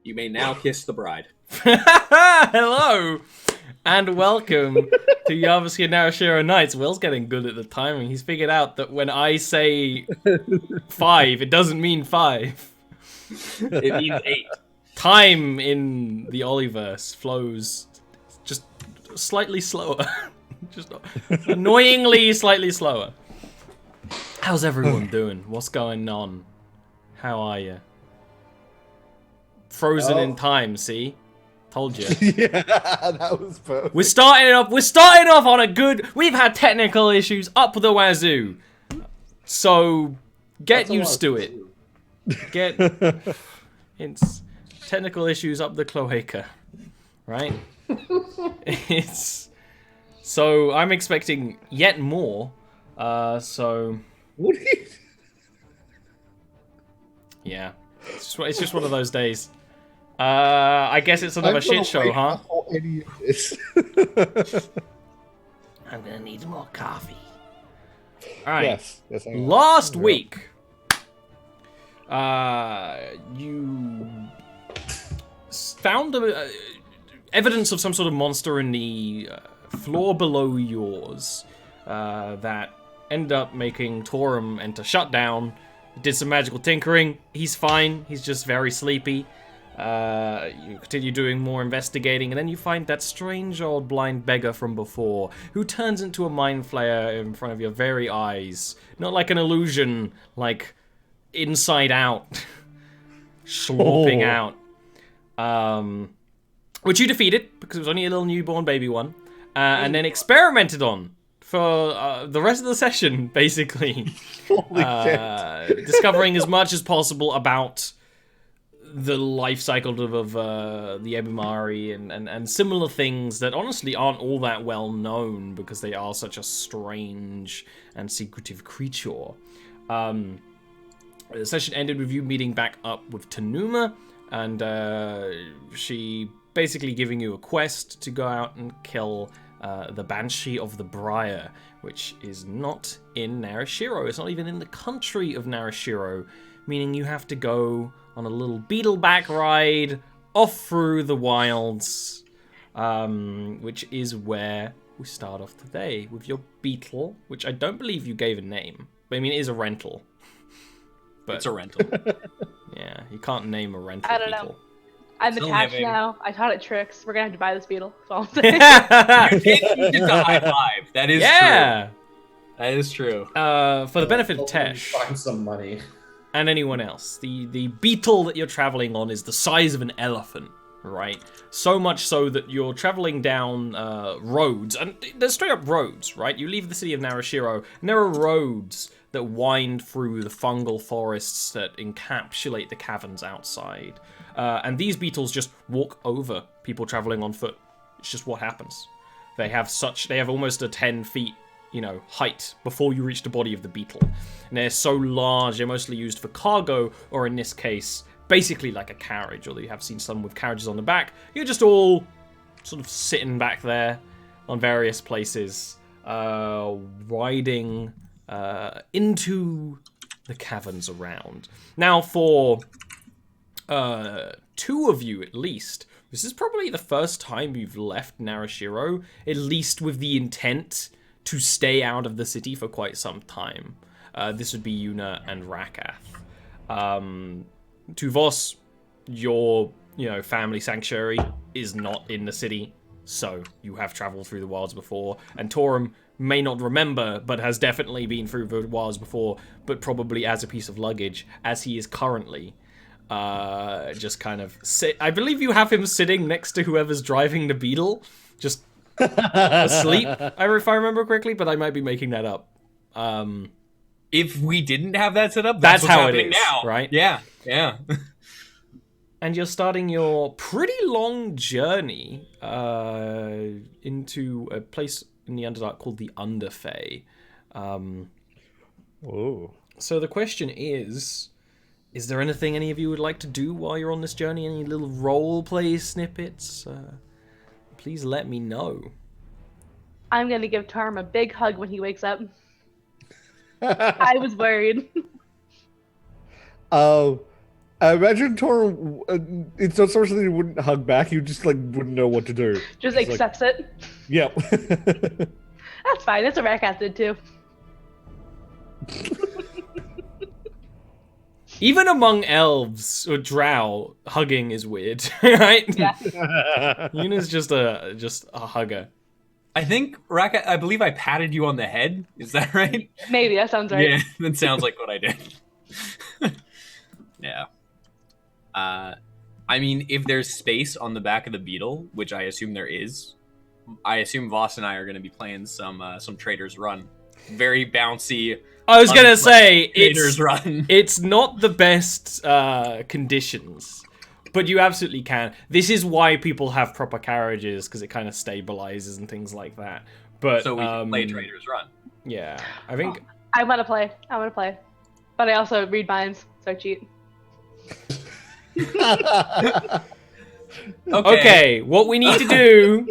You may now kiss the bride. Hello, and welcome to Jarviskjir Narashiro Nights. Will's getting good at the timing. He's figured out that when I say 5, it doesn't mean 5. It means 8. Time in the Oliverse flows just slightly slower. Just annoyingly slightly slower. How's everyone doing? What's going on? How are you? Frozen in time, see? Told you. Yeah, that was perfect. We're starting off on a good. We've had technical issues up the wazoo. So get used to it. It's technical issues up the cloaca. Right? So I'm expecting yet more. So What are you... yeah. It's just one of those days. I guess it's another shit show, huh? Any of this. I'm gonna need more coffee. Alright. Yes, I am. Last week, you found evidence of some sort of monster in the floor below yours that ended up making Torum enter shutdown. Did some magical tinkering. He's fine. He's just very sleepy. You continue doing more investigating, and then you find that strange old blind beggar from before, who turns into a mind flayer in front of your very eyes. Not like an illusion, like inside out, sloping out. Which you defeated, because it was only a little newborn baby one, and then experimented on for the rest of the session, basically. Holy shit. Discovering as much as possible about the life cycle of the Ebimari and similar things that honestly aren't all that well known because they are such a strange and secretive creature. The session ended with you meeting back up with Tanuma, and she basically giving you a quest to go out and kill the Banshee of the Brair, which is not in Narashiro. It's not even in the country of Narashiro, meaning you have to go on a little beetleback ride off through the wilds, which is where we start off today with your beetle, which I don't believe you gave a name. But I mean, it is a rental. But It's a rental. yeah, you can't name a rental I don't beetle. know. I'm Still attached living. now. I taught it tricks. We're gonna have to buy this beetle. That's all I'm saying. You did the high five. That is Yeah! true. That is true. For the benefit of Hopefully Tesh find some money. and anyone else, the beetle that you're traveling on is the size of an elephant, right? So much so that you're traveling down roads, and they're straight up roads, right? You leave the city of Narashiro, and there are roads that wind through the fungal forests that encapsulate the caverns outside. And these beetles just walk over people traveling on foot. It's just what happens. They have almost a 10 feet, height before you reach the body of the beetle. And they're so large, they're mostly used for cargo, or in this case, basically like a carriage, although you have seen some with carriages on the back. You're just all sort of sitting back there on various places, riding into the caverns around. Now, for 2 of you at least, this is probably the first time you've left Narashiro, at least with the intent to stay out of the city for quite some time. This would be Yuna and Rakath. Tuvos, your family sanctuary is not in the city, so you have traveled through the wilds before. And Torum may not remember, but has definitely been through the wilds before, but probably as a piece of luggage, as he is currently. Just kind of sit. I believe you have him sitting next to whoever's driving the beetle, just asleep. If I remember correctly, but I might be making that up. If we didn't have that set up, That's what's how it happening is, now. right? Yeah. And you're starting your pretty long journey into a place in the Underdark called the Underfey. Oh. So the question is there anything any of you would like to do while you're on this journey? Any little role play snippets? Please let me know. I'm gonna give Tarm a big hug when he wakes up. I was worried. Oh, Imagine Tor. It's not something you wouldn't hug back. You just like wouldn't know what to do. Just It's accepts it. Yep. That's fine. It's a Rarecat did too. Even among elves or drow, hugging is weird, right? Yeah. Yuna's just a hugger. I think, Rakat, I believe I patted you on the head. Is that right? Maybe that sounds right. Yeah, that sounds like what I did. Yeah. I mean, if there's space on the back of the beetle, which I assume there is, I assume Voss and I are going to be playing some Trader's Run. Very bouncy. I was gonna say Trader's Run. It's not the best conditions, but you absolutely can. This is why people have proper carriages, because it kind of stabilizes and things like that. But So we can play Trader's Run. Yeah, I think. I want to play. But I also read minds, so I cheat. Okay, what we need to do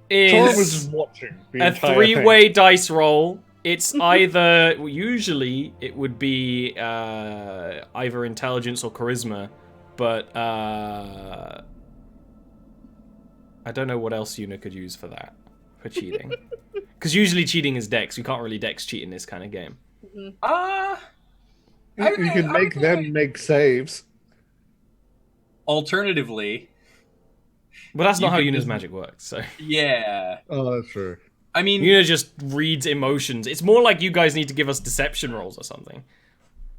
Tor was is just watching the a entire three-way dice roll. It's either, usually, it would be either intelligence or charisma, but I don't know what else Yuna could use for that, for cheating. Because usually cheating is dex. You can't really dex cheat in this kind of game. You can make them make saves. Alternatively, But that's not You how could Yuna's just- magic works, so... yeah. Oh, that's true. I mean, Yuna just reads emotions. It's more like you guys need to give us deception rolls or something.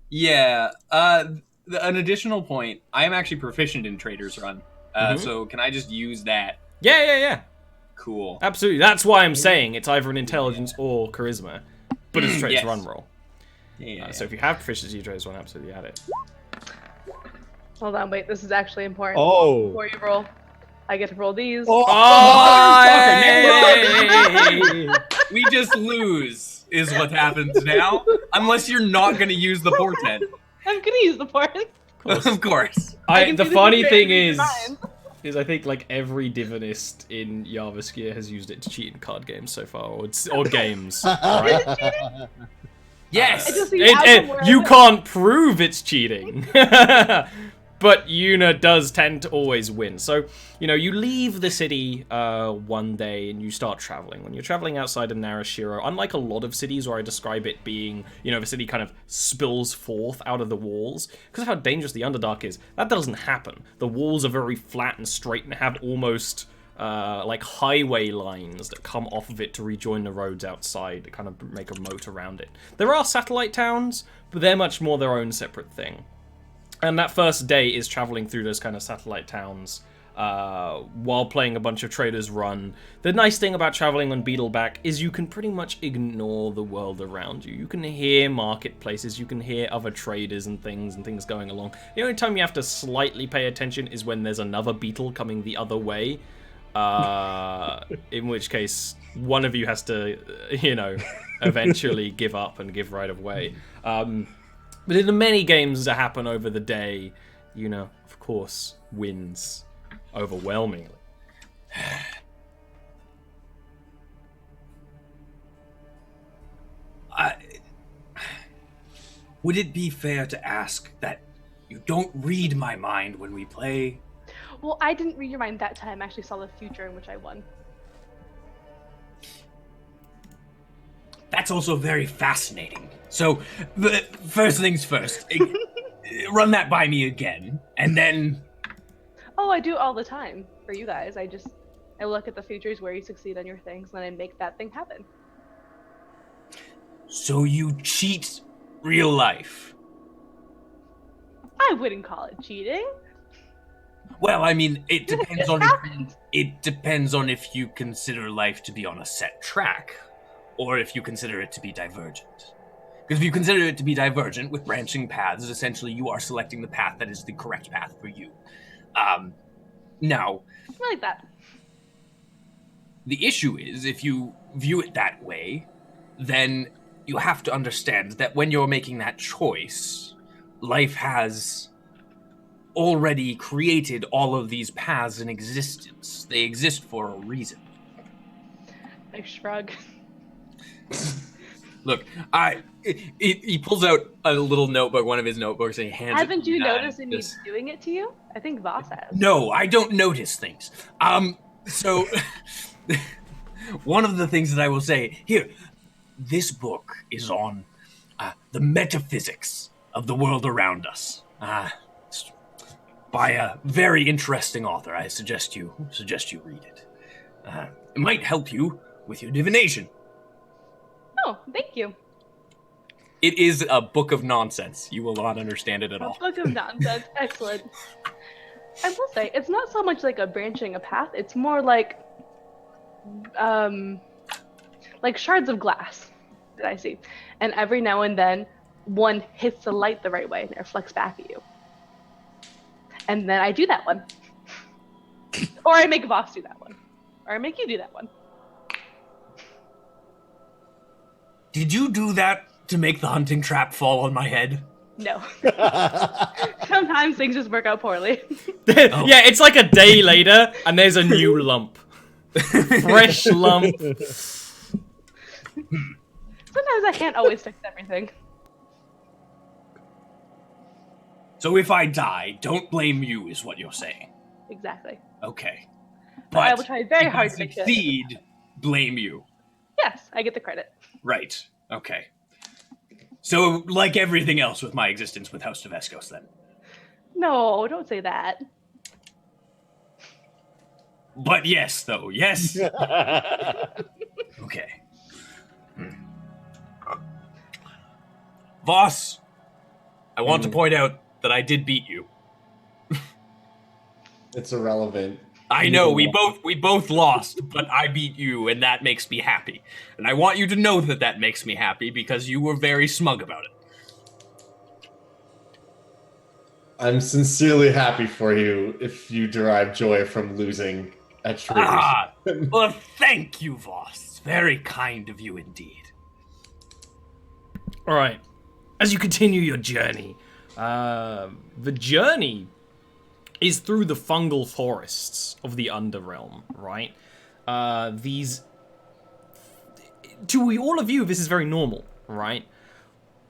yeah. An additional point, I am actually proficient in Trader's Run. So can I just use that? Yeah. Cool. Absolutely. That's why I'm saying it's either an intelligence or charisma. But it's a Trader's Yes. Run roll. Yeah. So if you have proficiency in Trader's Run, absolutely add it. Hold on, wait. This is actually important. Oh. Before you roll, I get to roll these. Oh, We just lose, is what happens now. Unless you're not going to use the portent. I'm gonna use the port. Of course. can The do the funny secret thing and is, read I think like every divinist in Jarviskjir has used it to cheat in card games so far, or games. Right? Yes. I just see album where You I- can't prove it's cheating. But Yuna does tend to always win. So, you leave the city one day and you start traveling. When you're traveling outside of Narashiro, unlike a lot of cities where I describe it being, the city kind of spills forth out of the walls, because of how dangerous the Underdark is, that doesn't happen. The walls are very flat and straight and have almost like highway lines that come off of it to rejoin the roads outside that kind of make a moat around it. There are satellite towns, but they're much more their own separate thing. And that first day is traveling through those kind of satellite towns while playing a bunch of Trader's Run. The nice thing about traveling on Beetleback is you can pretty much ignore the world around you. You can hear marketplaces, you can hear other traders and things going along. The only time you have to slightly pay attention is when there's another beetle coming the other way. In which case, one of you has to, eventually give up and give right of way. But in the many games that happen over the day, of course, wins overwhelmingly. Would it be fair to ask that you don't read my mind when we play? Well, I didn't read your mind that time. I actually saw the future in which I won. That's also very fascinating. So, first things first, run that by me again, and then... Oh, I do all the time for you guys. I look at the futures where you succeed on your things, and then I make that thing happen. So you cheat real life? I wouldn't call it cheating. Well, I mean, it depends on happened. it depends on if you consider life to be on a set track, or if you consider it to be divergent. Because if you consider it to be divergent with branching paths, essentially you are selecting the path that is the correct path for you. Now, I like that. the issue is, if you view it that way, then you have to understand that when you're making that choice, life has already created all of these paths in existence. They exist for a reason. I shrug. Look, he pulls out a little notebook, one of his notebooks, and he hands it. Haven't you to me, noticed me doing it to you? I think Voss has. No, I don't notice things. So one of the things that I will say here, this book is on the metaphysics of the world around us. By a very interesting author. I suggest you read it. It might help you with your divination. Oh, thank you. It is a book of nonsense. You will not understand it at all. A book of nonsense. Excellent. I will say, it's not so much like a branching a path. It's more like shards of glass that I see. And every now and then, one hits the light the right way and it reflects back at you. And then I do that one. Or I make Voss do that one. Or I make you do that one. Did you do that to make the hunting trap fall on my head? No. Sometimes things just work out poorly. Yeah, it's like a day later, and there's a new lump. Fresh lump. Sometimes I can't always fix everything. So if I die, don't blame you, is what you're saying. Exactly. Okay. But I will try very hard if to I make sure. succeed, blame you. Yes, I get the credit. Right. Okay. So, like everything else with my existence with House of Escos, then. No, don't say that. But yes, though. Yes. Okay. Voss, I want to point out that I did beat you. It's irrelevant. I know, we both lost, but I beat you, and that makes me happy. And I want you to know that that makes me happy, because you were very smug about it. I'm sincerely happy for you if you derive joy from losing at trees. Well, thank you, Voss. Very kind of you indeed. Alright, as you continue your journey, the journey is through the fungal forests of the Underrealm, right? To all of you, this is very normal, right?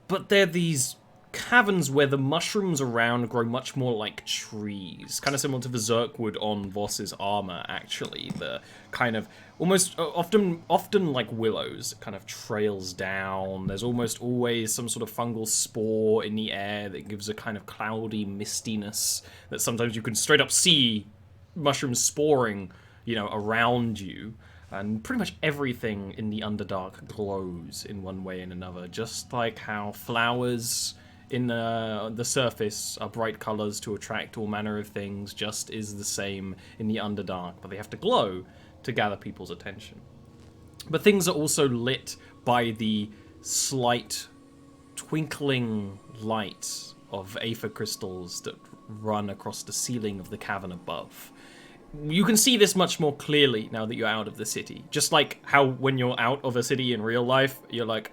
But they're these caverns where the mushrooms around grow much more like trees, kind of similar to the Zerkwood on Voss's armor, actually. The kind of almost often like willows, it kind of trails down. There's almost always some sort of fungal spore in the air that gives a kind of cloudy mistiness that sometimes you can straight up see mushrooms sporing, around you. And pretty much everything in the Underdark glows in one way and another, just like how flowers in the surface are bright colors to attract all manner of things, just is the same in the Underdark, but they have to glow to gather people's attention. But things are also lit by the slight twinkling light of aether crystals that run across the ceiling of the cavern above. You can see this much more clearly now that you're out of the city. Just like how when you're out of a city in real life, you're like,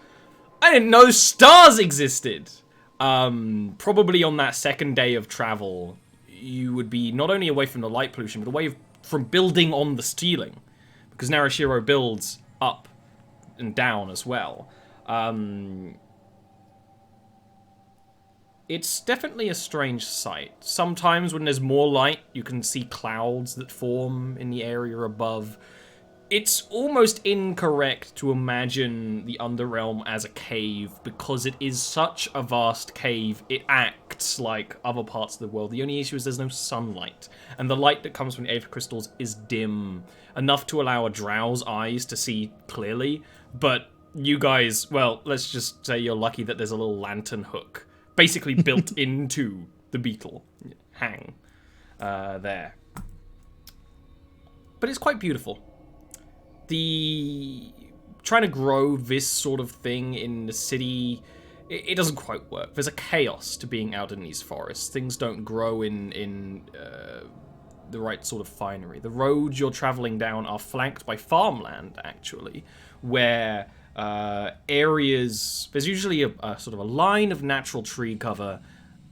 I didn't know stars existed! Probably on that second day of travel, you would be not only away from the light pollution, but away from building on the ceiling. Because Narashiro builds up and down as well. It's definitely a strange sight. Sometimes when there's more light, you can see clouds that form in the area above. It's almost incorrect to imagine the Underrealm as a cave, because it is such a vast cave, it acts like other parts of the world. The only issue is there's no sunlight, and the light that comes from the aether crystals is dim, enough to allow a drow's eyes to see clearly, but you guys, well, let's just say you're lucky that there's a little lantern hook, basically built into the beetle hang there. But it's quite beautiful. Trying to grow this sort of thing in the city, it doesn't quite work. There's a chaos to being out in these forests. Things don't grow in the right sort of finery. The roads you're traveling down are flanked by farmland, actually, where areas, there's usually a sort of a line of natural tree cover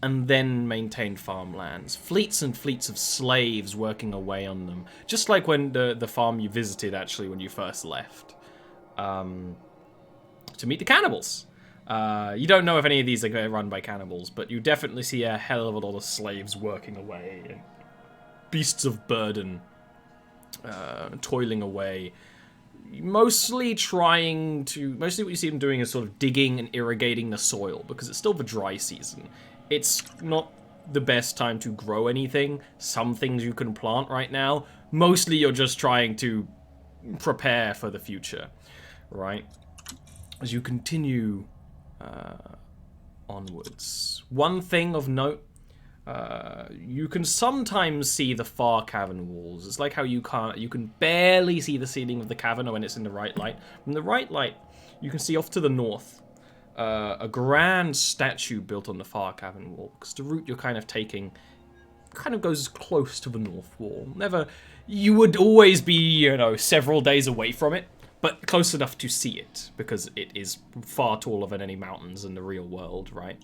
and then maintained farmlands. Fleets and fleets of slaves working away on them. Just like when the farm you visited, actually, when you first left. to meet the cannibals. You don't know if any of these are run by cannibals, but you definitely see a hell of a lot of slaves working away, and beasts of burden toiling away. Mostly what you see them doing is sort of digging and irrigating the soil, because it's still the dry season. It's not the best time to grow anything. Some things you can plant right now. Mostly you're just trying to prepare for the future, right? As you continue onwards. One thing of note, you can sometimes see the far cavern walls. It's like how you can barely see the ceiling of the cavern when it's in the right light. From the right light, you can see off to the north a grand statue built on the far cavern wall. Because the route you're kind of taking kind of goes close to the north wall. You would always be, several days away from it, but close enough to see it, because it is far taller than any mountains in the real world, right?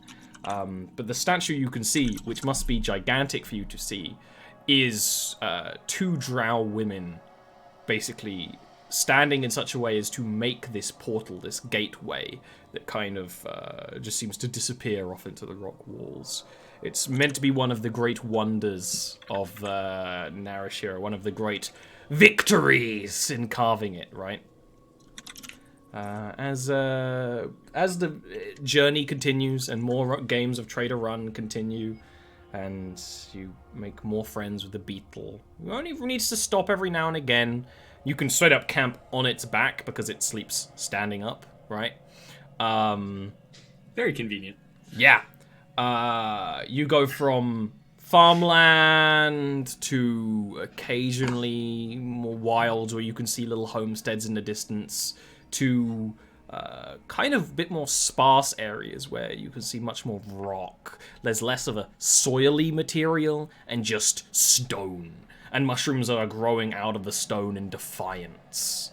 But the statue you can see, which must be gigantic for you to see, is two drow women basically standing in such a way as to make this portal, this gateway, that kind of just seems to disappear off into the rock walls. It's meant to be one of the great wonders of Narashiro, one of the great victories in carving it, right? As the journey continues and more games of Trader Run continue, and you make more friends with the beetle, who only needs to stop every now and again. You can straight up camp on its back because it sleeps standing up, right? Very convenient. Yeah. You go from farmland to occasionally more wilds where you can see little homesteads in the distance, to kind of a bit more sparse areas where you can see much more rock. There's less of a soily material and just stone. And mushrooms that are growing out of the stone in defiance.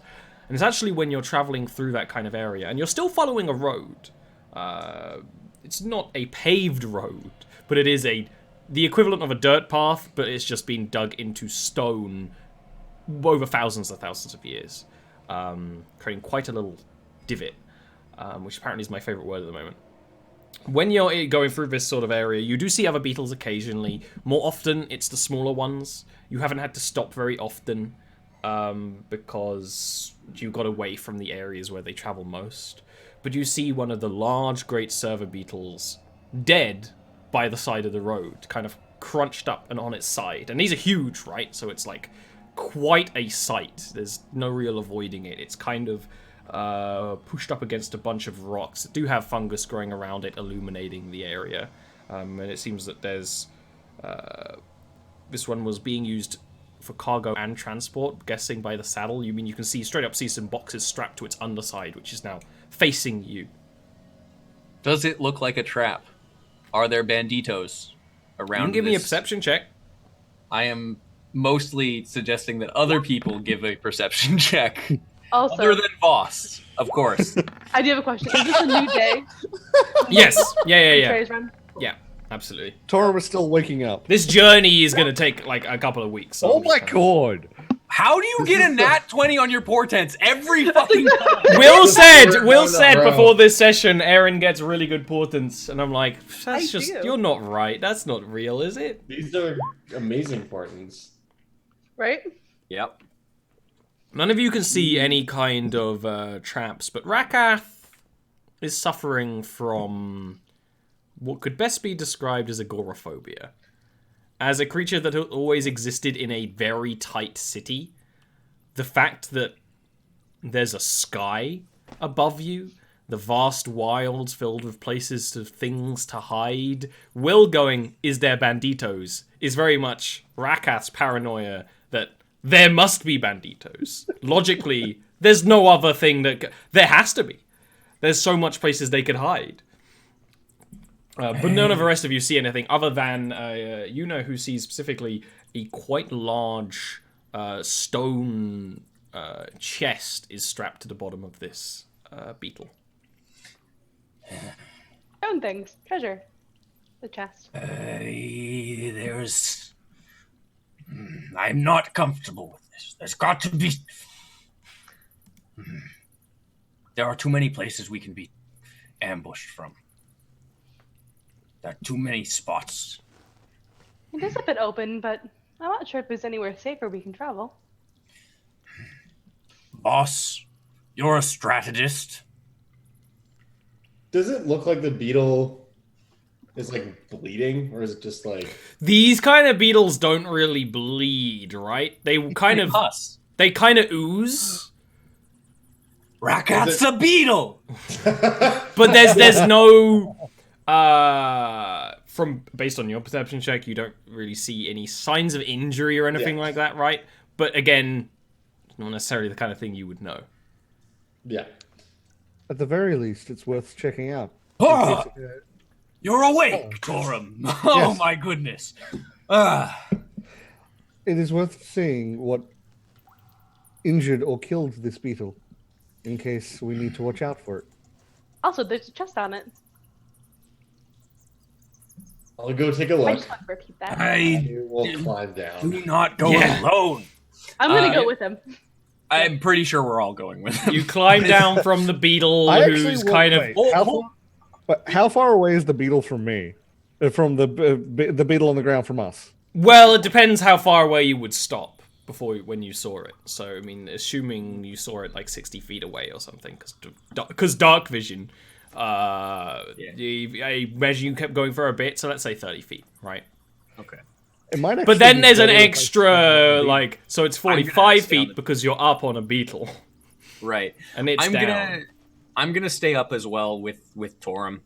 And it's actually when you're traveling through that kind of area, and you're still following a road. It's not a paved road, but it is the equivalent of a dirt path, but it's just been dug into stone over thousands of years. Creating quite a little divot, which apparently is my favorite word at the moment. When you're going through this sort of area, you do see other beetles occasionally. More often, it's the smaller ones. You haven't had to stop very often, because you got away from the areas where they travel most. But you see one of the large great server beetles dead by the side of the road, kind of crunched up and on its side. And these are huge, right? So it's like quite a sight. There's no real avoiding it. It's kind of pushed up against a bunch of rocks that do have fungus growing around it, illuminating the area. And it seems that there's... this one was being used for cargo and transport, guessing by the saddle. You mean you can straight up see some boxes strapped to its underside, which is now facing you. Does it look like a trap? Are there banditos around? You can give me a perception check. I am mostly suggesting that other people give a perception check. Also, Other than Voss, of course. I do have a question. Is this a new day? Yes. Yeah. Trey's run? Yeah, absolutely. Tora was still waking up. This journey is going to take like a couple of weeks. So Oh my god! How do you get a nat 20 on your portents every fucking time? Will said bro. before this session, Aaron gets really good portents, and I'm like, that's I just, do. you're not right. That's not real, is it? These are amazing portents. Right? Yep. None of you can see any kind of traps, but Rakath is suffering from what could best be described as agoraphobia. As a creature that always existed in a very tight city, the fact that there's a sky above you, the vast wilds filled with places to things to hide, Will going, is there banditos, is very much Rakath's paranoia that there must be banditos. Logically, there's no other thing there has to be. There's so much places they could hide. But none of the rest of you see anything other than who sees specifically a quite large stone chest is strapped to the bottom of this beetle. Stone things. Treasure. The chest. There's... I'm not comfortable with this. There's got to be... There are too many places we can be ambushed from. There are too many spots. It is a bit open, but I'm not sure if there's anywhere safer we can travel. Boss, you're a strategist. Does it look like the beetle is like bleeding, or is it just like These kind of beetles don't really bleed, right? They kind of ooze, Rakat's a beetle. but there's no from based on your perception check, you don't really see any signs of injury or anything like that, right? But again, it's not necessarily the kind of thing you would know. Yeah. At the very least, it's worth checking out. Oh, you're awake, Torum. Oh Yes. my goodness. It is worth seeing what injured or killed this beetle, in case we need to watch out for it. Also, there's a chest on it. I'll go take a I look. just want to repeat that. You will climb down. Do not go Yeah. alone. I'm gonna go with him. I'm pretty sure we're all going with him. You climb down from the beetle, I actually who's will- kind of wait, how far away is the beetle from me? From the beetle on the ground from us? well. It depends how far away you would stop when you saw it. So I mean, assuming you saw it like 60 feet away or something, because dark vision. I imagine you kept going for a bit, so let's say 30 feet, right? Okay. It might But actually then be there's an better if I extra, stay like, so it's gonna 45 stay on feet the- because you're up on a beetle, Right. and it's down. I'm gonna stay up as well with Torum.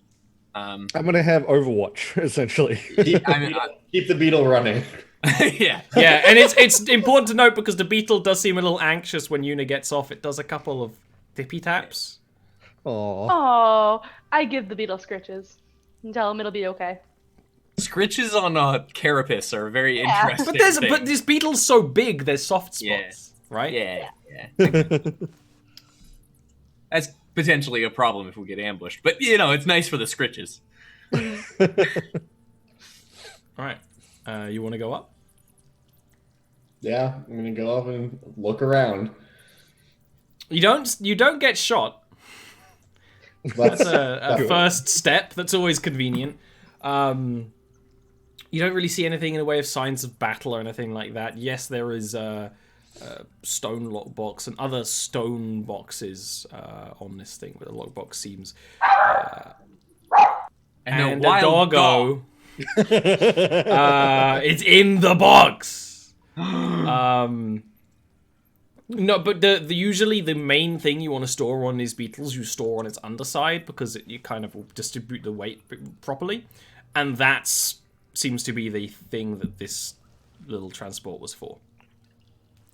I'm gonna have Overwatch essentially. Keep the beetle running. Yeah. Yeah, and it's important to note because the beetle does seem a little anxious when Yuna gets off. It does a couple of tippy taps. Aww. Oh, I give the beetle scritches and tell him it'll be okay. Scritches on a carapace are very interesting. But this beetle's so big, there's soft Yeah. spots, right? Yeah. That's potentially a problem if we get ambushed. But it's nice for the scritches. All right. You want to go up? Yeah, I'm gonna go up and look around. You don't get shot. That's That's a first step. That's always convenient. You don't really see anything in the way of signs of battle or anything like that. Yes, there is a stone lockbox and other stone boxes on this thing, but the lockbox seems. And the wild doggo. It's in the box. No, but usually the main thing you want to store on these beetles, you store on its underside because you kind of will distribute the weight properly, and that seems to be the thing that this little transport was for.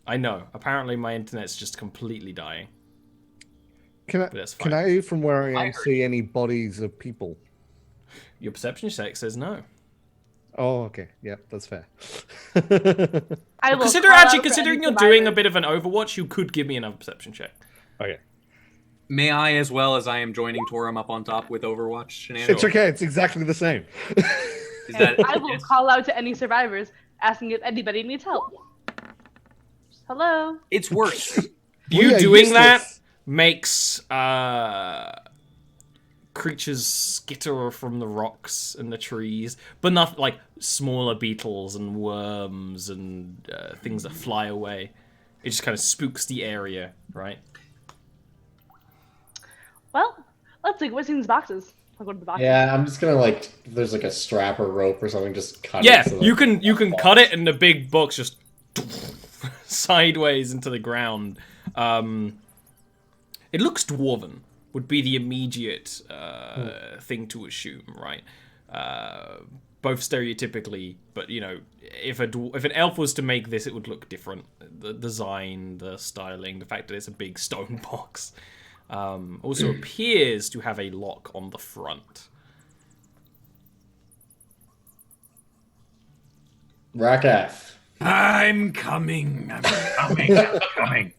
I know. Apparently, my internet's just completely dying. But that's fine. Can I, from where I am, heard see any bodies of people? Your perception check says no. Oh, okay. Yeah, that's fair. I will Considering you're doing a bit of an Overwatch, you could give me another perception check. Okay. May I, as well as I am joining Torum up on top with Overwatch shenanigans? It's okay. It's exactly the same. Is that, I will call out to any survivors, asking if anybody needs help. Just, hello. It's worse. You are doing useless. that makes creatures skitter from the rocks and the trees, but not like smaller beetles and worms and things that fly away. It just kind of spooks the area, right? Well, let's see what's in these boxes. I'll go to the boxes. Yeah, I'm just gonna if there's like a strap or rope or something, just cut Yeah, it. So you can cut it, and the big box just sideways into the ground. It looks dwarven. Would be the immediate thing to assume, right? Both stereotypically, but if an elf was to make this, it would look different. The design, the styling, the fact that it's a big stone box. Also appears to have a lock on the front. Rakaf. I'm coming. I'm coming.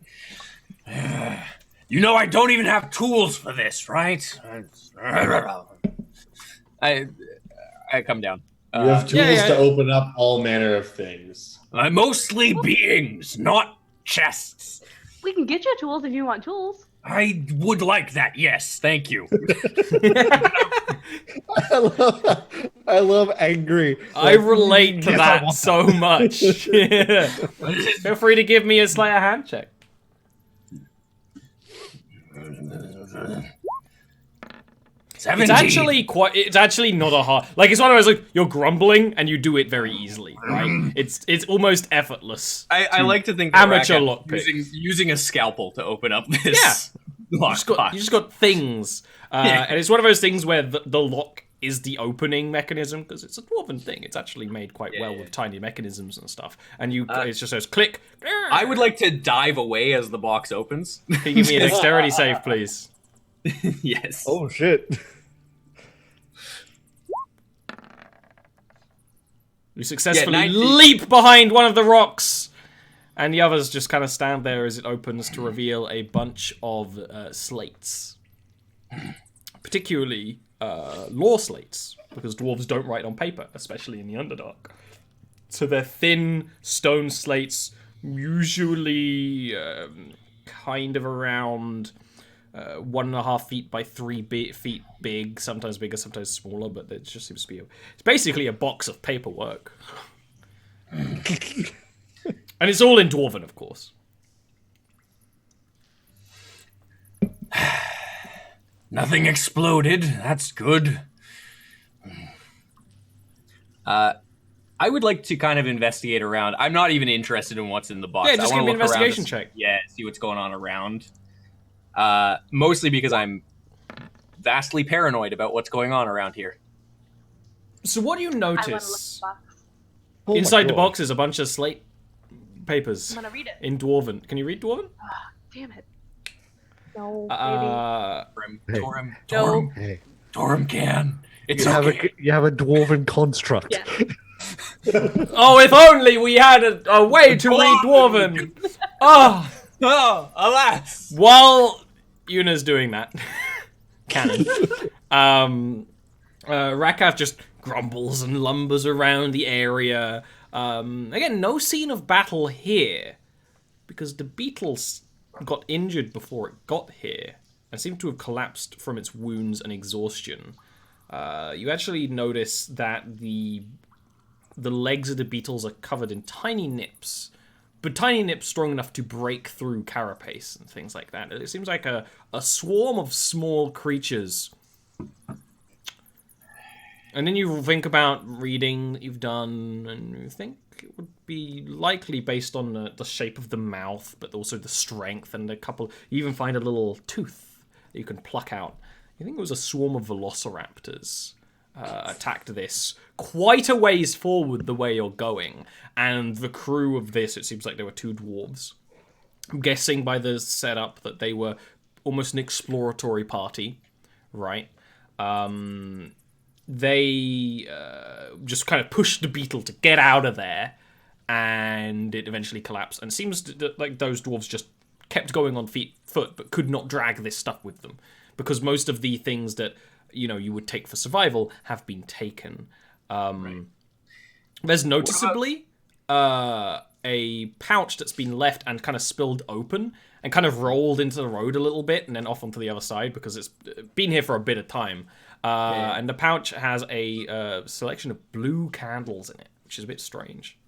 I don't even have tools for this, right? I come down. You have tools yeah. to open up all manner of things. Mostly beings, not chests. We can get you tools if you want tools. I would like that. Yes, thank you. I love angry. I relate to yes, I that want so much. Feel free to give me a Slayer hand check. It's actually it's actually not a hard, like, it's one of those, like, you're grumbling and you do it very easily, right? It's almost effortless. I like to think that amateur Rack lockpicks. using a scalpel to open up this. You just got things, and it's one of those things where the lock is the opening mechanism, because it's a dwarven thing. It's actually made quite well with tiny mechanisms and stuff, and it just says click. I would like to dive away as the box opens. Can you give me a dexterity save, please? Yes. Oh shit. You successfully leap behind one of the rocks, and the others just kind of stand there as it opens to reveal a bunch of slates. Particularly law slates, because dwarves don't write on paper, especially in the Underdark. So they're thin stone slates, usually kind of around 1.5 feet by 3 feet big, sometimes bigger, sometimes smaller, but it just seems to be it's basically a box of paperwork. And it's all in Dwarven, of course. Nothing exploded. That's good. I would like to kind of investigate around. I'm not even interested in what's in the box. Yeah, just give me an investigation check. Yeah, see what's going on around. Mostly because I'm vastly paranoid about what's going on around here. So what do you I want to look notice? at the box. Oh my Inside the God. box is a bunch of slate papers I'm gonna read it. in Dwarven. Can you read Dwarven? Damn it. No, Torum Hey, can. It's you have okay. you have a dwarven construct. Yeah. Oh, if only we had a way to read Dwarven! Oh! Oh, alas! While Yuna's doing that, canon, Rakav just grumbles and lumbers around the area. Again, no scene of battle here, because the beetles got injured before it got here, and seemed to have collapsed from its wounds and exhaustion. You actually notice that the legs of the beetles are covered in tiny nips, but tiny nips strong enough to break through carapace and things like that. It seems like a swarm of small creatures. And then you think about reading that you've done, and you think it would be likely based on the shape of the mouth, but also the strength, and you even find a little tooth that you can pluck out. You think it was a swarm of velociraptors attacked this quite a ways forward the way you're going, and the crew of this, it seems like there were 2 dwarves. I'm guessing by the setup that they were almost an exploratory party, right? They just kind of pushed the beetle to get out of there, and it eventually collapsed. And it seems like those dwarves just kept going on foot, but could not drag this stuff with them, because most of the things that you would take for survival have been taken. Right. There's noticeably a pouch that's been left and kind of spilled open and kind of rolled into the road a little bit and then off onto the other side, because it's been here for a bit of time. And the pouch has a selection of blue candles in it, which is a bit strange.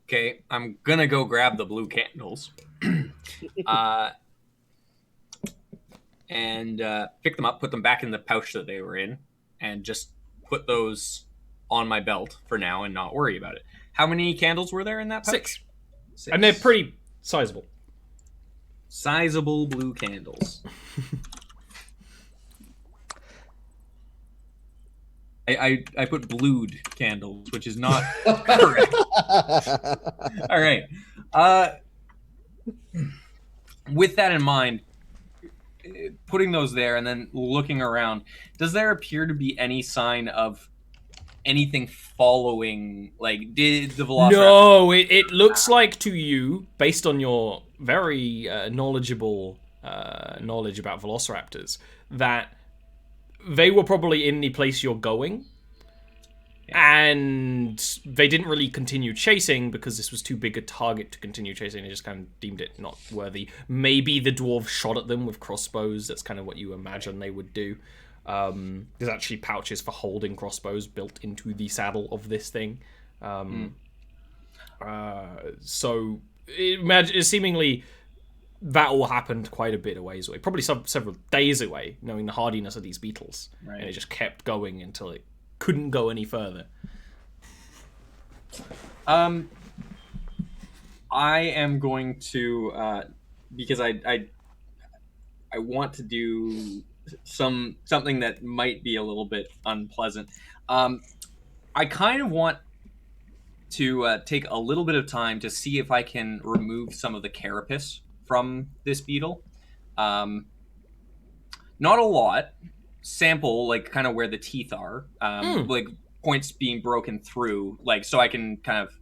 Okay, I'm gonna go grab the blue candles. And pick them up, put them back in the pouch that they were in, and just put those on my belt for now and not worry about it. How many candles were there in that pouch? 6. And they're pretty sizable. Sizable blue candles. I put blued candles, which is not correct. All right. With that in mind, putting those there and then looking around, does there appear to be any sign of anything following? Like, did the velociraptor... No, it looks like to you, based on your very knowledgeable knowledge about velociraptors, that they were probably in the place you're going, And they didn't really continue chasing because this was too big a target to continue chasing. They just kind of deemed it not worthy. Maybe the dwarves shot at them with crossbows. That's kind of what you imagine they would do. There's actually pouches for holding crossbows built into the saddle of this thing. So seemingly that all happened quite a bit away, probably several days away, knowing the hardiness of these beetles. Right. And it just kept going until it couldn't go any further. I am going to because I want to do something that might be a little bit unpleasant. I kind of want to take a little bit of time to see if I can remove some of the carapace from this beetle. Not a lot. Sample like kind of where the teeth are, like points being broken through, like so I can kind of,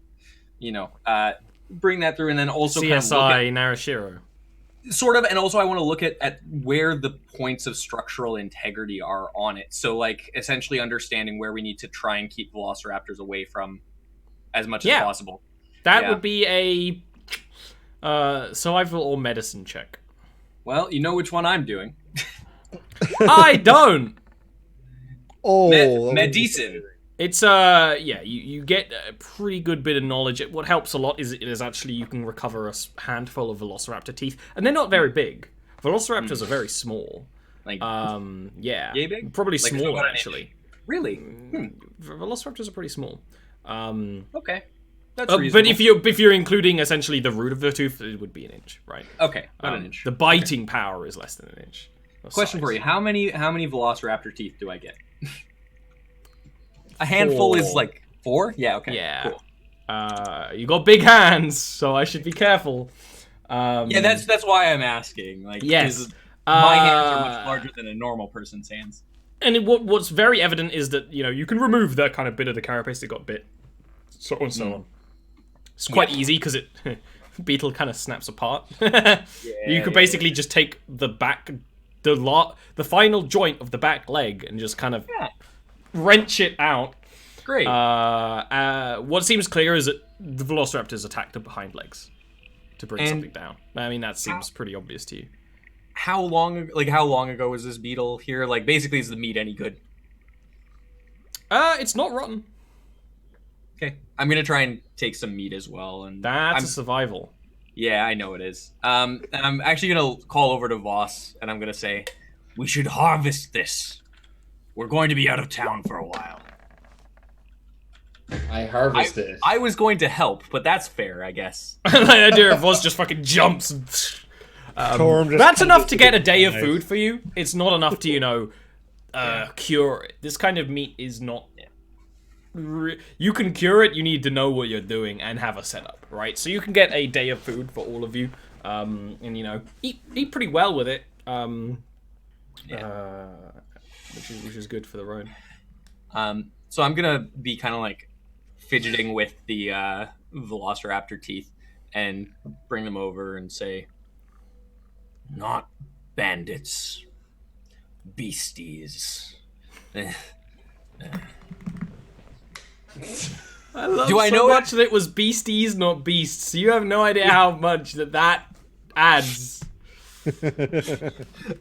bring that through, and then also CSI kind of look at, Narashiro. sort of, and also I want to look at where the points of structural integrity are on it. So like essentially understanding where we need to try and keep velociraptors away from as much as possible. That would be a survival or medicine check. Well, you know which one I'm doing. I don't. Medicine. It's you get a pretty good bit of knowledge. What helps a lot is actually you can recover a handful of velociraptor teeth, and they're not very big. Velociraptors are very small. Like yay big? Probably Like smaller actually. Really? Velociraptors are pretty small. Okay. That's but reasonable. if you're including essentially the root of the tooth, it would be an inch, right? Okay, about an inch. The biting power is less than an inch. Question for you: How many velociraptor teeth do I get? A handful is like 4. Yeah. Okay. Yeah. Cool. You got big hands, so I should be careful. Yeah, that's why I'm asking. Like, yes, my hands are much larger than a normal person's hands. And what's very evident is that you can remove that kind of bit of the carapace that got bit, so on and so on. It's quite easy because it beetle kind of snaps apart. You could basically just take the back, the final joint of the back leg, and just kind of wrench it out. Great. What seems clear is that the velociraptors attacked the hind legs to bring something down. I mean, that seems pretty obvious to you. How long ago was this beetle here? Like, basically, is the meat any good? It's not rotten. Okay, I'm gonna try and take some meat as well, and That's a survival. Yeah, I know it is. And I'm actually gonna call over to Voss, and I'm gonna say, we should harvest this. We're going to be out of town for a while. I harvested. I was going to help, but that's fair, I guess. The idea of Voss just fucking jumps. That's enough to get a day of food for you. It's not enough to, cure it. This kind of meat is not... You can cure it, you need to know what you're doing and have a setup, right? So you can get a day of food for all of you, and, eat pretty well with it, which is good for the road. So I'm gonna be kind of like fidgeting with the velociraptor teeth and bring them over and say, not bandits, beasties. I love much that it was beasties, not beasts. You have no idea how much that adds.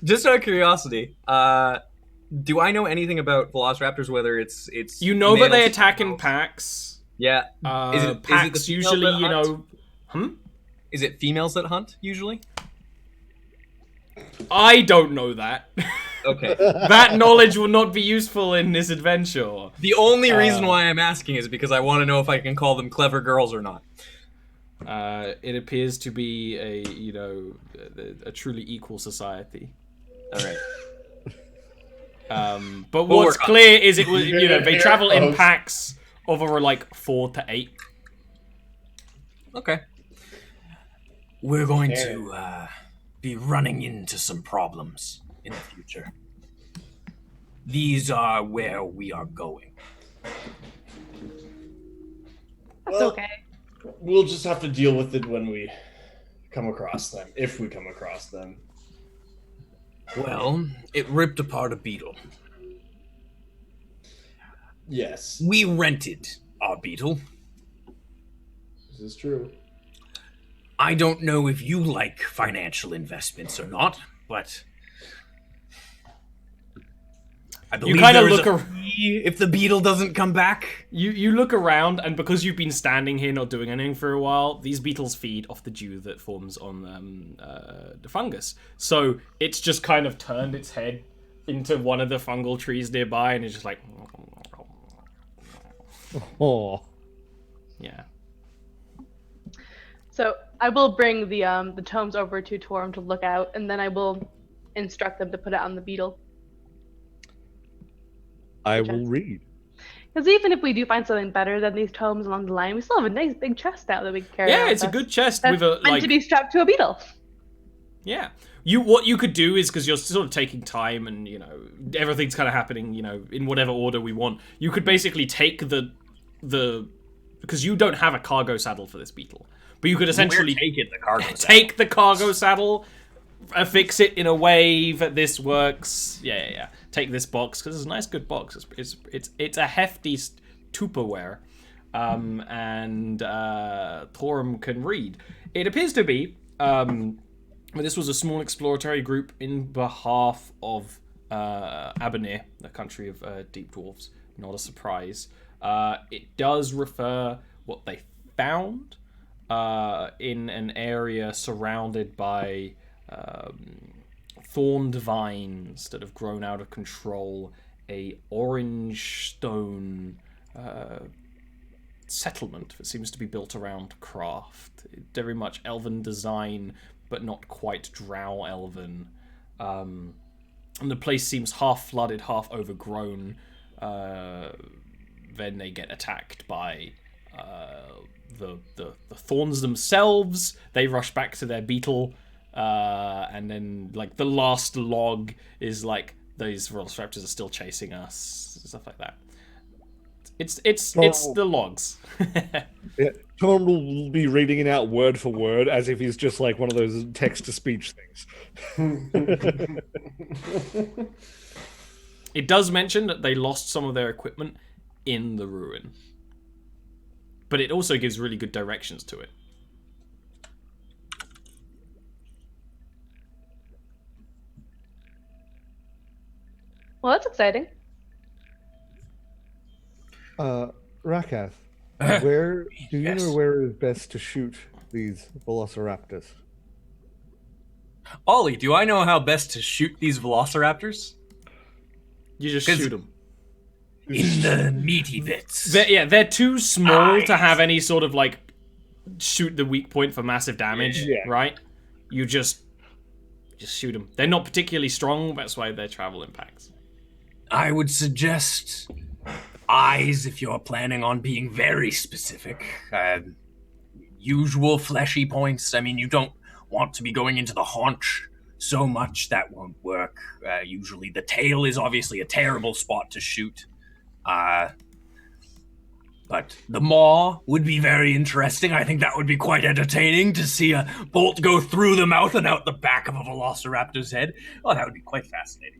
Just out of curiosity, do I know anything about velociraptors? Whether it's that they attack in packs. Yeah. Packs usually, Is it females that hunt usually? I don't know that. Okay. That knowledge will not be useful in this adventure. The only reason why I'm asking is because I want to know if I can call them clever girls or not. It appears to be a truly equal society. All right. But what's clear is it was they travel in packs of over like 4 to 8. Okay. We're going to be running into some problems in the future. These are where we are going. That's okay. We'll just have to deal with it when we come across them, if we come across them. Well, it ripped apart a beetle. Yes. We rented our beetle. This is true. I don't know if you like financial investments or not, but I believe You kind of there is look a fee if the beetle doesn't come back. You look around, and because you've been standing here not doing anything for a while, these beetles feed off the dew that forms on the fungus. So it's just kind of turned its head into one of the fungal trees nearby, and it's just like, Oh, yeah. So I will bring the tomes over to Torum to look out, and then I will instruct them to put it on the beetle. I will read. Because even if we do find something better than these tomes along the line, we still have a nice big chest out that we can carry. Yeah, around it's a with us. good chest That's with a meant to be strapped to a beetle. Yeah. What you could do is, because you're sort of taking time and, everything's kind of happening, in whatever order we want, you could basically take the because you don't have a cargo saddle for this beetle, but you could essentially take the cargo saddle, affix it in a way that this works. Yeah. Take this box, because it's a nice, good box. It's a hefty Tupperware, and Torum can read. It appears to be. This was a small exploratory group in behalf of Abanir, the country of deep dwarves. Not a surprise. It does refer what they found in an area surrounded by thorned vines that have grown out of control. A orange stone settlement that seems to be built around craft. Very much elven design, but not quite drow elven. And the place seems half flooded, half overgrown. Then they get attacked by the thorns themselves. They rush back to their beetle, and then the last log is these velociraptors are still chasing us, stuff like that. It's the logs. Yeah, Tom will be reading it out word for word as if he's just one of those text-to-speech things. It does mention that they lost some of their equipment in the ruin, but it also gives really good directions to it. Well, that's exciting. Rakath, where do you Yes. know where it is best to shoot these velociraptors? Ollie, do I know how best to shoot these velociraptors? You just 'Cause- shoot them. In the meaty bits. They're too small to Eyes. have any sort of shoot the weak point for massive damage, Yeah. right? You just shoot them. They're not particularly strong, that's why they travel in packs. I would suggest eyes if you're planning on being very specific. Usual fleshy points. I mean, you don't want to be going into the haunch so much, that won't work. Usually the tail is obviously a terrible spot to shoot. But the maw would be very interesting. I think that would be quite entertaining to see a bolt go through the mouth and out the back of a velociraptor's head. Oh, that would be quite fascinating.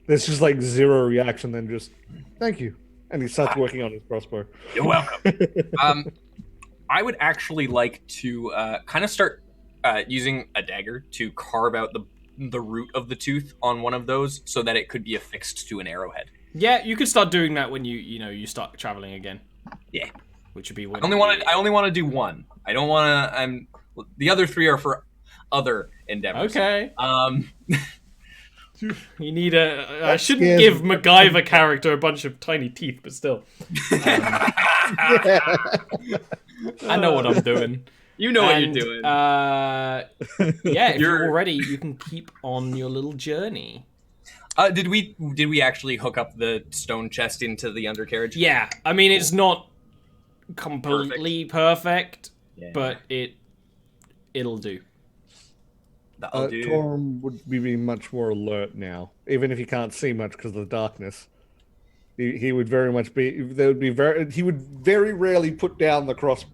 There's just zero reaction, then just, thank you. And he starts working on his crossbow. You're welcome. I would actually like to kind of start using a dagger to carve out the root of the tooth on one of those so that it could be affixed to an arrowhead. Yeah, you could start doing that when you start traveling again. Yeah. Which would be when I only want to do one. I don't want to. The other three are for other endeavors. Okay. You need I shouldn't scares give me. MacGyver character a bunch of tiny teeth, but still. I know what I'm doing. You know And, what you're doing. Yeah, if you're all ready, you can keep on your little journey. Did we actually hook up the stone chest into the undercarriage? Yeah, I mean, it's not completely perfect, Yeah. but it'll do. That'll do. Torm would be much more alert now, even if he can't see much because of the darkness. He would very much be. There would be very. He would very rarely put down the cross.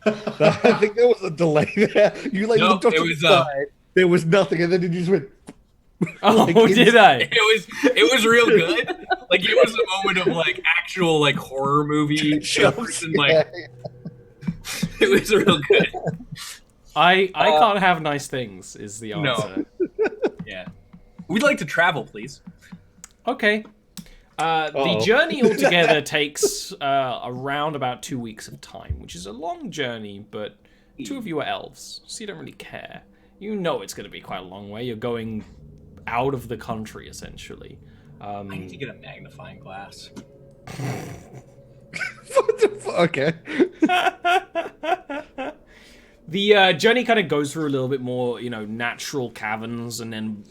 I think there was a delay there. You Nope, looked off it to was the side. there was nothing, and then you just went. Oh, did I? It was real good. Like it was a moment of like actual like horror movie person, like it was real good. I can't have nice things is the answer. No. Yeah. We'd like to travel, please. Okay. The journey altogether takes around about 2 weeks of time, which is a long journey, but 2 of you are elves, so you don't really care. You know it's going to be quite a long way. You're going out of the country, essentially. I need to get a magnifying glass. What the fuck? Okay. The journey kind of goes through a little bit more, natural caverns, and then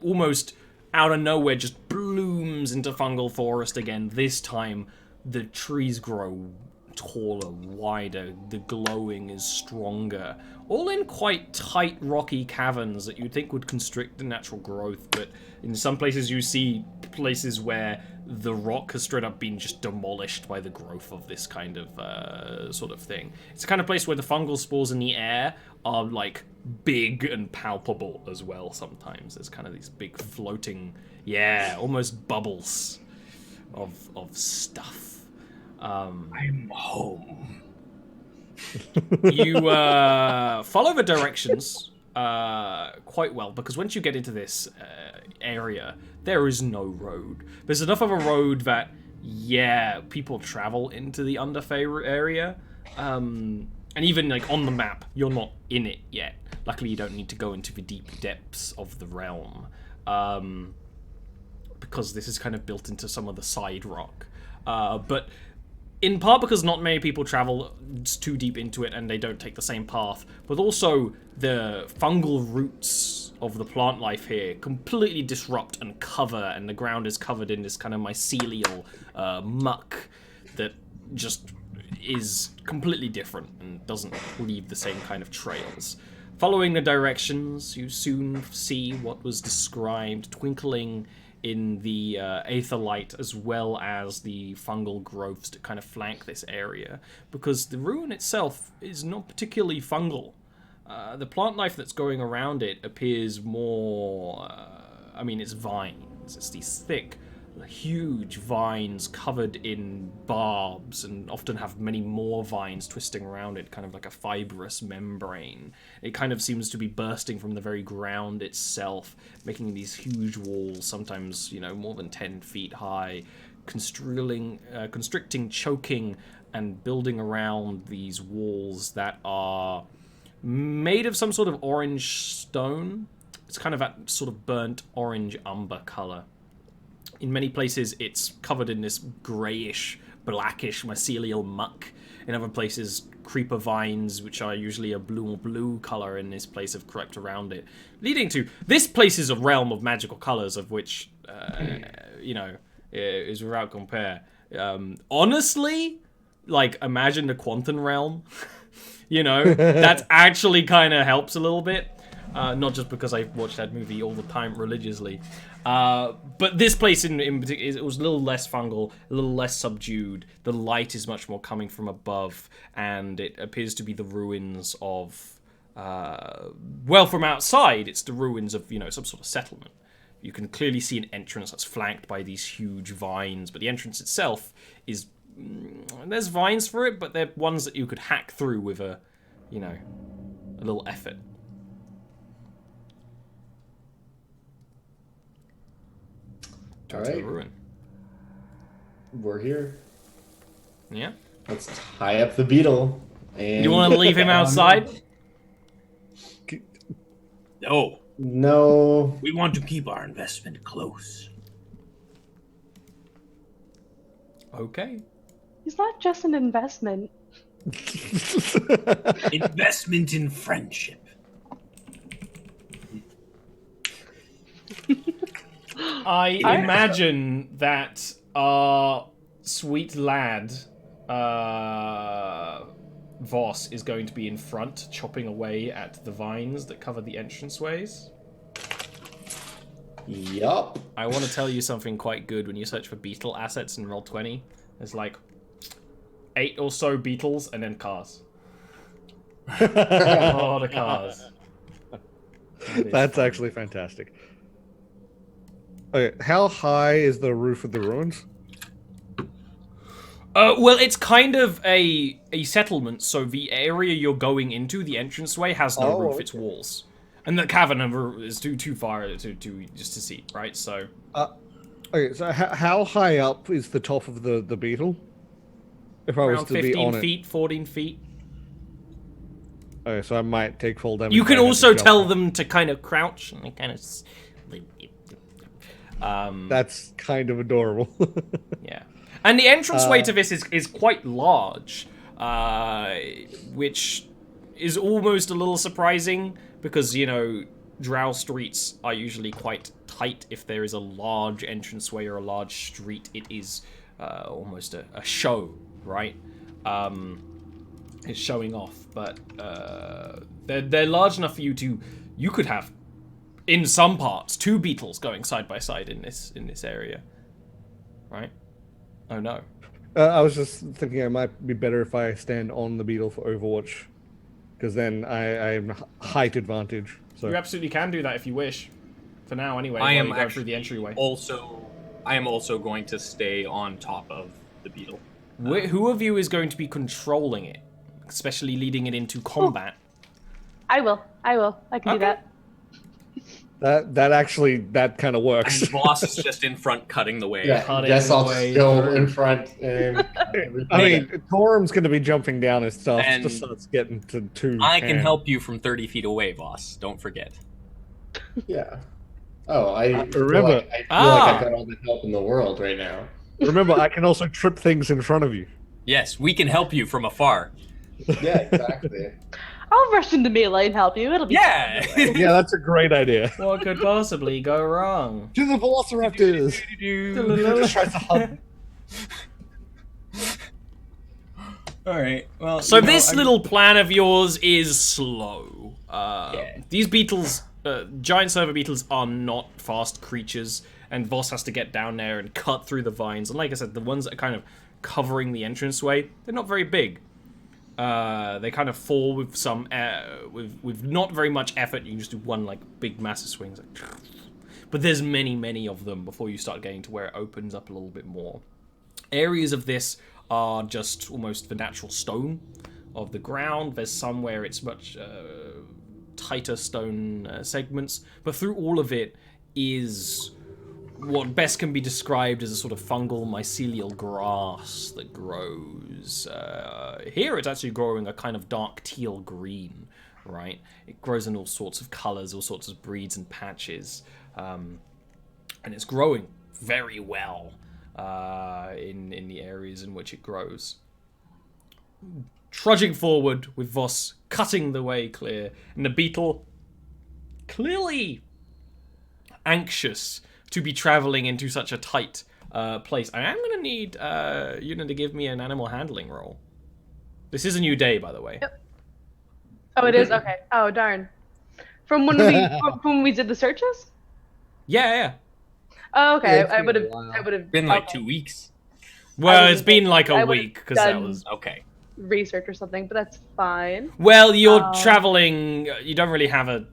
almost out of nowhere just blooms into fungal forest again. This time, the trees grow taller, wider, the glowing is stronger, all in quite tight, rocky caverns that you'd think would constrict the natural growth, but in some places you see places where the rock has straight up been just demolished by the growth of this kind of sort of thing. It's the kind of place where the fungal spores in the air are, like, big and palpable as well sometimes. There's kind of these big floating, almost bubbles of stuff. I'm home. You follow the directions quite well, because once you get into this area, there is no road. There's enough of a road that, people travel into the Underfey area. And even, like, on the map, you're not in it yet. Luckily, you don't need to go into the deep depths of the realm. Because this is kind of built into some of the side rock. But in part because not many people travel too deep into it and they don't take the same path, but also the fungal roots of the plant life here completely disrupt and cover, and the ground is covered in this kind of mycelial muck that just is completely different and doesn't leave the same kind of trails. Following the directions, you soon see what was described twinkling in the aether light, as well as the fungal growths that kind of flank this area, because the ruin itself is not particularly fungal. The plant life that's going around it appears more... it's vines. It's these thick, huge vines covered in barbs, and often have many more vines twisting around it, kind of like a fibrous membrane. It kind of seems to be bursting from the very ground itself, making these huge walls, sometimes, more than 10 feet high, constricting, choking, and building around these walls that are made of some sort of orange stone. It's kind of that sort of burnt orange umber color. In many places, it's covered in this greyish, blackish mycelial muck. In other places, creeper vines, which are usually a blue color in this place, have crept around it. Leading to... This place is a realm of magical colors, of which, is without compare. Honestly, like, imagine the Quantum realm. That actually kind of helps a little bit. Not just because I watch that movie all the time religiously. But this place in particular, it was a little less fungal, a little less subdued. The light is much more coming from above, and it appears to be the ruins of... from outside, it's the ruins of, some sort of settlement. You can clearly see an entrance that's flanked by these huge vines, but the entrance itself is... There's vines for it, but they're ones that you could hack through with a little effort. All right. Ruin. We're here. Yeah. Let's tie up the beetle. And You want to leave him outside? No. No. We want to keep our investment close. Okay. He's not just an investment. Investment in friendship. I imagine that our sweet lad, Voss, is going to be in front, chopping away at the vines that cover the entranceways. Yup. I want to tell you something quite good. When you search for beetle assets in Roll20, there's like 8 or so beetles and then cars. A lot of cars. That's actually fantastic. Okay, how high is the roof of the ruins? Well, it's kind of a settlement, so the area you're going into, the entranceway, has no roof, it's walls. And the cavern is too far to just to see, right? So... Okay, so how high up is the top of the beetle? If I was around to be 15 on feet, 14 feet. Okay, so I might take full damage. You can if I have also to jump tell up. them to kind of crouch, and they kind of... That's kind of adorable. Yeah. And the entranceway to this is quite large, which is almost a little surprising, because, you know, drow streets are usually quite tight. If there is a large entranceway or a large street, it is almost a show, right? It's showing off, but they're large enough for you to... You could have, in some parts, 2 beetles going side by side in this area, right? Oh no. I was just thinking it might be better if I stand on the beetle for Overwatch, because then I'm height advantage. So You absolutely can do that if you wish. For now, anyway. I while am you go actually through the entryway. I am also going to stay on top of the beetle. Who of you is going to be controlling it, especially leading it into combat? I will. I can do that. that kind of works. And Voss is just in front cutting the way. Yeah, Cutting guess I'll away go through. in front and I mean, Torum's going to be jumping down and stuff. And just starts getting to 2. I can help you from 30 feet away, Voss. Don't forget. yeah. Oh, I feel remember- like I got all the help in the world right now. Remember, I can also trip things in front of you. Yes, we can help you from afar. Yeah, exactly. I'll rush into melee and help you. It'll be Yeah. fine. Yeah, that's a great idea. What could possibly go wrong? To the Velociraptors! Just tries to hug. All right. Well, So this little plan of yours is slow. Yeah. These beetles, giant server beetles, are not fast creatures, and Voss has to get down there and cut through the vines. And like I said, the ones that are kind of covering the entranceway, they're not very big. They kind of fall with some with not very much effort. You can just do one like big massive swings, but there's many of them before you start getting to where it opens up a little bit more. Areas of this are just almost the natural stone of the ground. There's some where it's much tighter stone segments, but through all of it is what best can be described as a sort of fungal mycelial grass that grows. Here it's actually growing a kind of dark teal green, right? It grows in all sorts of colors, all sorts of breeds and patches. And it's growing very well in the areas in which it grows. Trudging forward with Voss cutting the way clear, and the beetle clearly anxious to be traveling into such a tight place. I am going to need Yuna to give me an animal handling roll. This is a new day, by the way. Yep. Oh, it is? Okay. Oh, darn. From when we did the searches? Yeah. Oh, okay. Yeah, it's I been would a have. while. I would have Been like 2 weeks. Well, I it's been like I a would've week, because that done- was... Okay. research or something, but that's fine. Well, you're Um, traveling... You don't really have a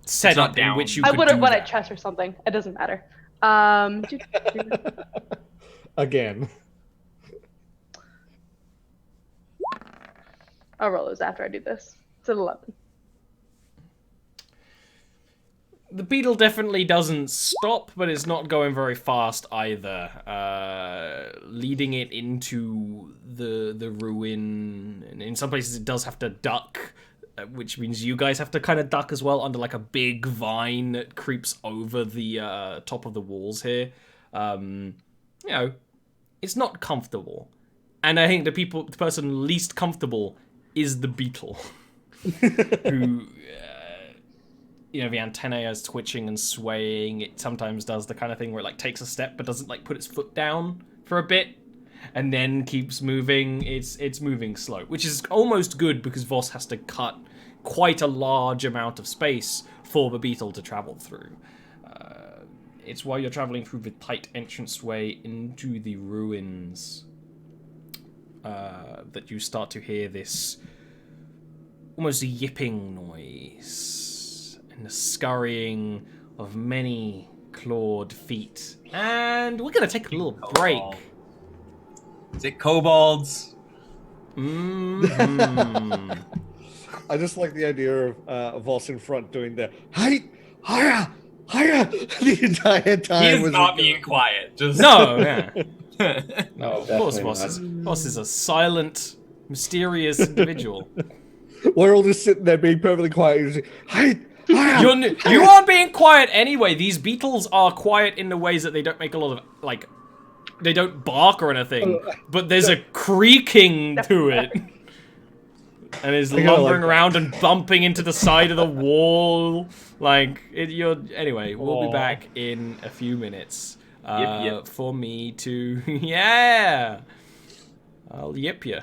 setup in down. which you I could would have do won that. at chess or something. It doesn't matter. Again. I'll roll those after I do this. It's at 11. The beetle definitely doesn't stop, but it's not going very fast either. Leading it into the ruin. And in some places it does have to duck, which means you guys have to kind of duck as well under like a big vine that creeps over the top of the walls here. You know, it's not comfortable. And I think the person least comfortable is the beetle. Who... you know, the antennae is twitching and swaying. It sometimes does the kind of thing where it like takes a step but doesn't like put its foot down for a bit and then keeps moving. It's moving slow, which is almost good because Voss has to cut quite a large amount of space for the beetle to travel through. It's while you're traveling through the tight entranceway into the ruins that you start to hear this almost yipping noise. and the scurrying of many clawed feet. And we're gonna take a little break. Is it kobolds? Mm-hmm. I just like the idea of us in front doing the height, higher, higher the entire time. He is not being quiet. Just No, yeah. No, Of course, definitely not. Boss is a silent, mysterious individual. We're all just sitting there being perfectly quiet. You're just, height, higher. You aren't being quiet anyway. These beetles are quiet in the ways that they don't make a lot of, like, they don't bark or anything, but there's a creaking to it. And is lumbering around and bumping into the side of the wall. Like, anyway, we'll be back in a few minutes. Yep. For me to, yeah. I'll yip you.